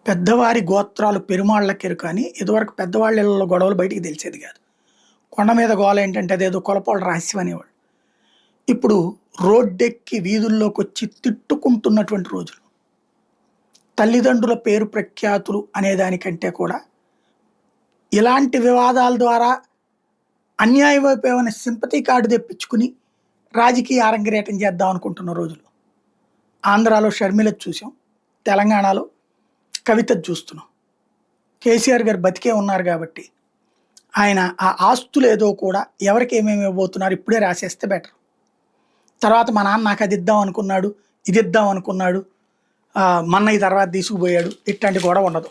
పెద్దవారి గోత్రాలు పెరుమాళ్ళకెరు కానీ ఇదివరకు పెద్దవాళ్ళ ఇళ్ళలో గొడవలు బయటికి తెలిసేది కాదు. కొండ మీద గోల ఏంటంటే అదేదో కొలపోళ్ళ రహస్యం అనేవాళ్ళు. ఇప్పుడు రోడ్డెక్కి వీధుల్లోకొచ్చి తిట్టుకుంటున్నటువంటి రోజులు. తల్లిదండ్రుల పేరు ప్రఖ్యాతులు అనేదానికంటే కూడా ఇలాంటి వివాదాల ద్వారా అన్యాయం వైపు ఏమైనా సింపతి కార్డు తెప్పించుకుని రాజకీయ ఆరంగరేటం చేద్దాం అనుకుంటున్న రోజులు. ఆంధ్రాలో షర్మిల చూసాం, తెలంగాణలో కవిత చూస్తున్నాం. కేసీఆర్ గారు బతికే ఉన్నారు కాబట్టి ఆయన ఆ ఆస్తులు ఏదో కూడా ఎవరికి ఏమేమి ఇవ్వబోతున్నారు ఇప్పుడే రాసేస్తే బెటర్. తర్వాత మా నాన్న నాకు అది ఇద్దాం అనుకున్నాడు, ఇది ఇద్దాం అనుకున్నాడు, మొన్న ఈ తర్వాత తీసుకుపోయాడు, ఇట్లాంటి కూడా ఉండదు.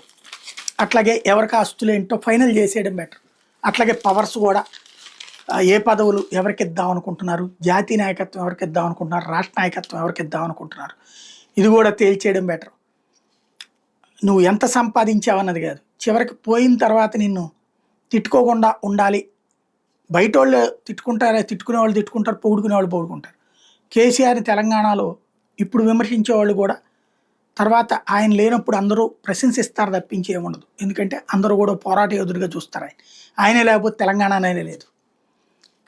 అట్లాగే ఎవరికి ఆస్తులు ఏంటో ఫైనల్ చేసేయడం బెటర్. అట్లాగే పవర్స్ కూడా ఏ పదవులు ఎవరికి ఇద్దాం అనుకుంటున్నారు, జాతీయ నాయకత్వం ఎవరికి ఇద్దాం అనుకుంటున్నారు, రాష్ట్ర నాయకత్వం ఎవరికి ఇద్దాం అనుకుంటున్నారు, ఇది కూడా తేల్చేయడం బెటర్. నువ్వు ఎంత సంపాదించావన్నది కాదు, చివరికి పోయిన తర్వాత నిన్ను తిట్టుకోకుండా ఉండాలి. బయట వాళ్ళు తిట్టుకుంటారే, తిట్టుకునే వాళ్ళు తిట్టుకుంటారు, పొగుడుకునే వాళ్ళు పొగుడుకుంటారు. కేసీఆర్ని తెలంగాణలో ఇప్పుడు విమర్శించే వాళ్ళు కూడా తర్వాత ఆయన లేనప్పుడు అందరూ ప్రశంసిస్తారు తప్పించి ఏముండదు. ఎందుకంటే అందరూ కూడా పోరాట యోధుడిగా చూస్తారు. ఆయనే లేకపోతే తెలంగాణ అనేది లేదు.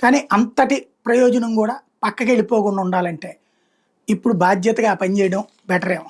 కానీ అంతటి ప్రయోజనం కూడా పక్కకి వెళ్ళిపోకుండా ఉండాలంటే ఇప్పుడు బాధ్యతగా పనిచేయడం బెటర్ ఏమో.